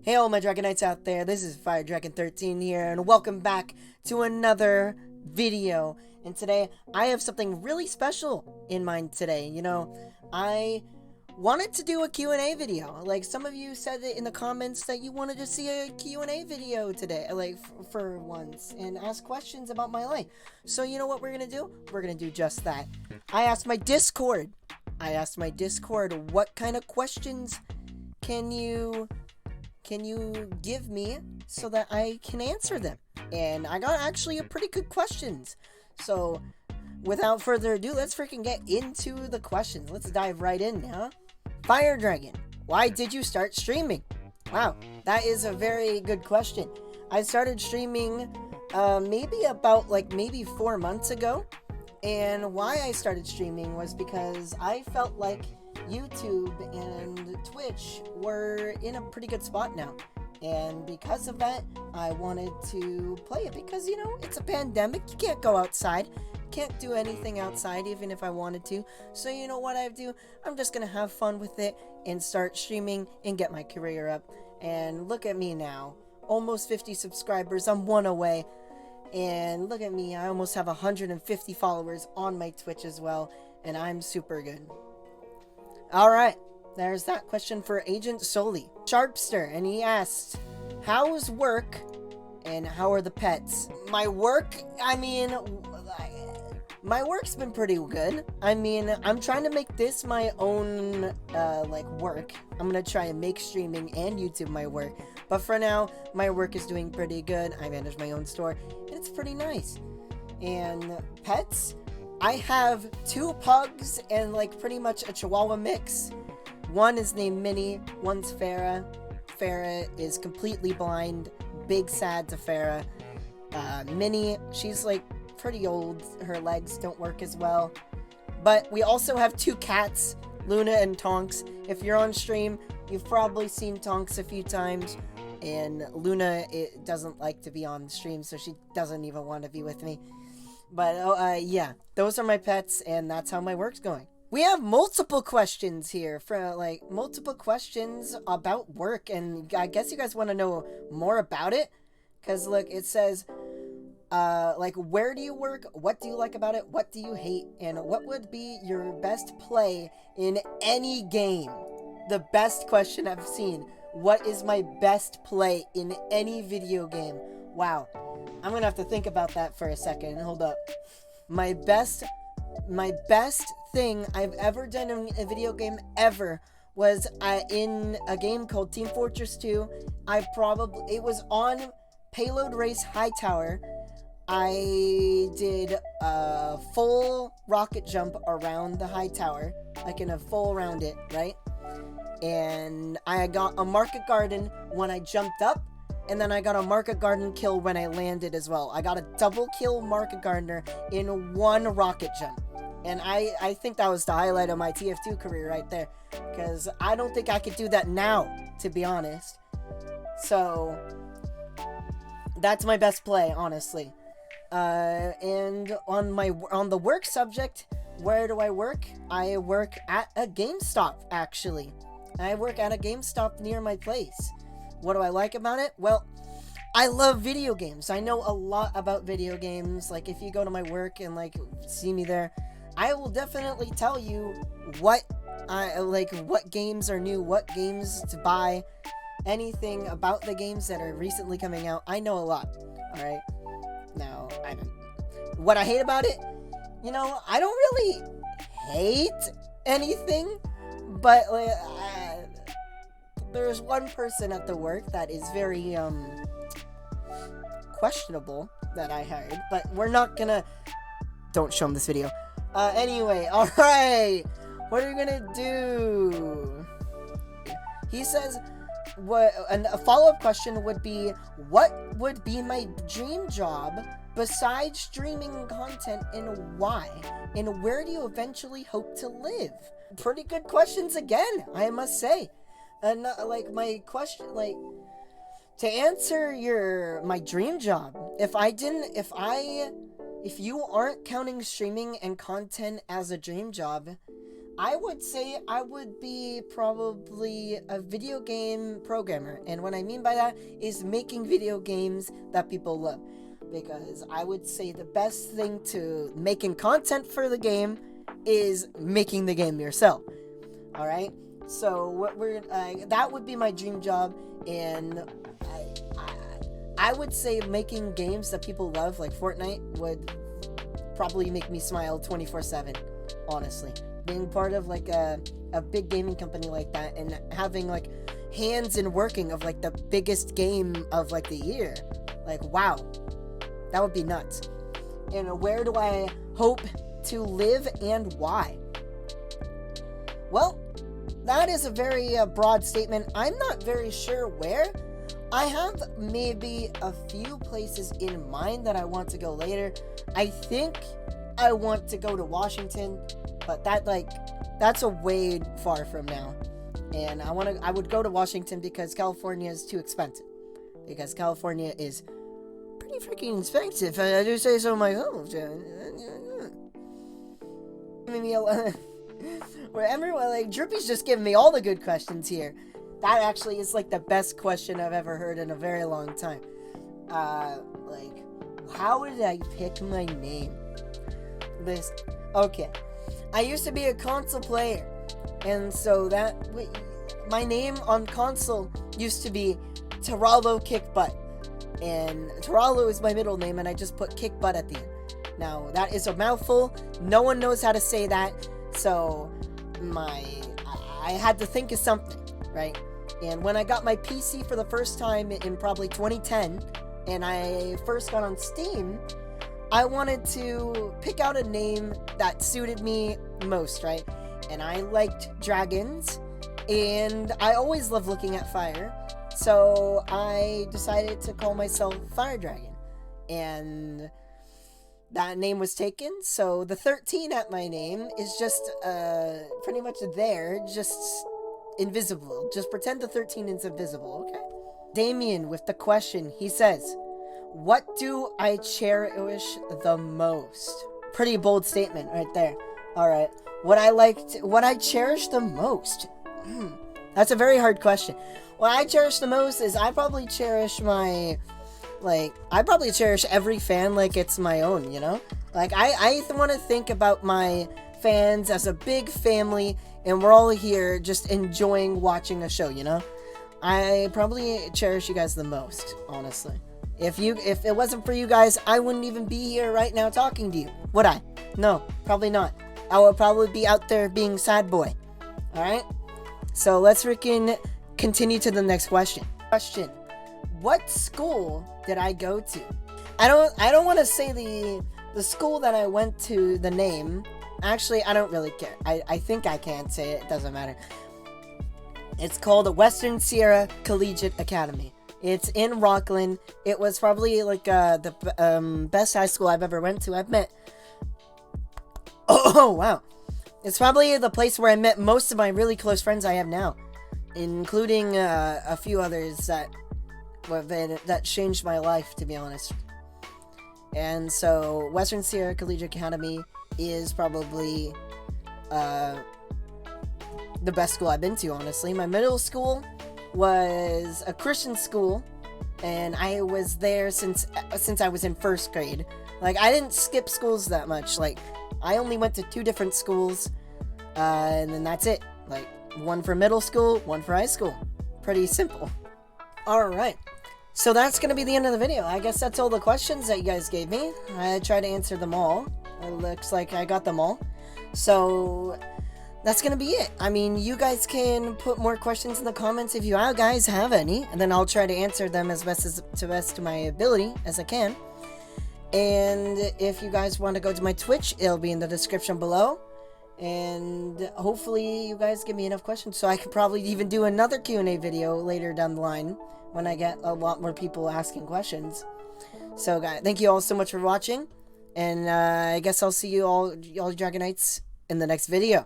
Hey all my Dragonites out there, this is Firedragon 13 here, and welcome back to another video. And today, I have something really special in mind today. I wanted to do a Q&A video. Like, some of you said it in the comments that you wanted to see a Q&A video today, for once, and ask questions about my life. So you know what we're gonna do? We're gonna do just that. I asked my Discord, what kind of questions can you give me so that I can answer them? And I got actually a pretty good questions. So without further ado, let's freaking get into the questions. Let's dive right in now. Firedragon, why did you start streaming? Wow, that is a very good question. I started streaming maybe 4 months ago. And why I started streaming was because I felt like YouTube and Twitch were in a pretty good spot now. And because of that, I wanted to play it because, it's a pandemic. You can't go outside. Can't do anything outside even if I wanted to. So you know what I do? I'm just going to have fun with it and start streaming and get my career up. And look at me now. Almost 50 subscribers. I'm one away. And look at me. I almost have 150 followers on my Twitch as well. And I'm super good. Alright, there's that question for Agent Soli. Sharpster, and he asked, how's work and how are the pets? My work's been pretty good. I'm trying to make this my own, work. I'm gonna try and make streaming and YouTube my work. But for now, my work is doing pretty good. I manage my own store, and it's pretty nice. And pets? I have 2 pugs and pretty much a Chihuahua mix. One is named Minnie, one's Farah. Farah is completely blind, big sad to Farah. Minnie, she's pretty old, her legs don't work as well. But we also have 2 cats, Luna and Tonks. If you're on stream, you've probably seen Tonks a few times. And Luna doesn't like to be on stream, so she doesn't even want to be with me. But, yeah, those are my pets, and that's how my work's going. We have multiple questions here, multiple questions about work, and I guess you guys want to know more about it? Because, look, it says, where do you work? What do you like about it? What do you hate? And what would be your best play in any game? The best question I've seen. What is my best play in any video game? Wow. I'm gonna have to think about that for a second. Hold up. My best thing I've ever done in a video game ever was in a game called Team Fortress 2. It was on Payload Race Hightower. I did a full rocket jump around the high tower, in a full round it, right? And I got a market garden when I jumped up. And then I got a market garden kill when I landed as well. I got a double kill market gardener in 1 rocket jump. And I think that was the highlight of my TF2 career right there. Because I don't think I could do that now, to be honest. So, that's my best play, honestly. And on the work subject, where do I work? I work at a GameStop, actually. I work at a GameStop near my place. What do I like about it? Well, I love video games. I know a lot about video games. If you go to my work and see me there, I will definitely tell you what games are new, what games to buy, anything about the games that are recently coming out. I know a lot. All right. Now, what I hate about it, I don't really hate anything, but there's one person at the work that is very, questionable that I heard, but we're not gonna... Don't show him this video. Anyway, alright! What are we gonna do? He says, a follow-up question would be, what would be my dream job besides streaming content, and why? And where do you eventually hope to live? Pretty good questions again, I must say. And my question, to answer my dream job, if you aren't counting streaming and content as a dream job, I would say I would be probably a video game programmer. And what I mean by that is making video games that people love. Because I would say the best thing to making content for the game is making the game yourself. Alright? So what that would be my dream job, and I would say making games that people love, like Fortnite, would probably make me smile 24/7, honestly. Being part of like a big gaming company like that, and having like hands in working of like the biggest game of like the year, like wow, that would be nuts. And where do I hope to live and why? Well, that is a very broad statement. I'm not very sure where. I have maybe a few places in mind that I want to go later. I think I want to go to Washington, but that's a way far from now. And I would go to Washington because California is too expensive. Because California is pretty freaking expensive, if I do say so myself. Where everyone, like, Droopy's just giving me all the good questions here. That actually is like the best question I've ever heard in a very long time. Like, how did I pick my name? Okay. I used to be a console player, and so my name on console used to be Terralo Kick Butt, and Terralo is my middle name, and I just put Kick Butt at the end. Now that is a mouthful. No one knows how to say that, so I had to think of something, right? And when I got my PC for the first time in probably 2010, and I first got on Steam, I wanted to pick out a name that suited me most, right? And I liked dragons, and I always loved looking at fire, so I decided to call myself Firedragon. And that name was taken, so the 13 at my name is just pretty much there, just invisible. Just pretend the 13 is invisible, okay? Damien with the question, he says, what do I cherish the most? Pretty bold statement right there. Alright, what I cherish the most? That's a very hard question. What I cherish the most is I probably cherish every fan like it's my own, you know? Like, I want to think about my fans as a big family, and we're all here just enjoying watching a show, you know? I probably cherish you guys the most, honestly. If it wasn't for you guys, I wouldn't even be here right now talking to you, would I? No, probably not. I would probably be out there being sad boy. Alright? So let's freaking continue to the next question. What school did I go to? I don't want to say the school that I went to, the name. Actually, I don't really care. I think I can say it. It doesn't matter. It's called the Western Sierra Collegiate Academy. It's in Rockland. It was probably like the best high school I've ever went to. I've met... Oh, wow. It's probably the place where I met most of my really close friends I have now, including a few others that changed my life, to be honest. And so Western Sierra Collegiate Academy is probably the best school I've been to, honestly. My middle school was a Christian school, and I was there since I was in first grade. Like, I didn't skip schools that much. Like, I only went to 2 different schools, and then that's it. Like, one for middle school, one for high school. Pretty simple. Alright. So that's going to be the end of the video. I guess that's all the questions that you guys gave me. I tried to answer them all. It looks like I got them all. So that's going to be it. I mean, you guys can put more questions in the comments if you guys have any, and then I'll try to answer them as best to my ability as I can. And if you guys want to go to my Twitch, it'll be in the description below. And hopefully you guys give me enough questions so I could probably even do another Q&A video later down the line when I get a lot more people asking questions. So guys, thank you all so much for watching, and I guess I'll see you all Dragonites in the next video.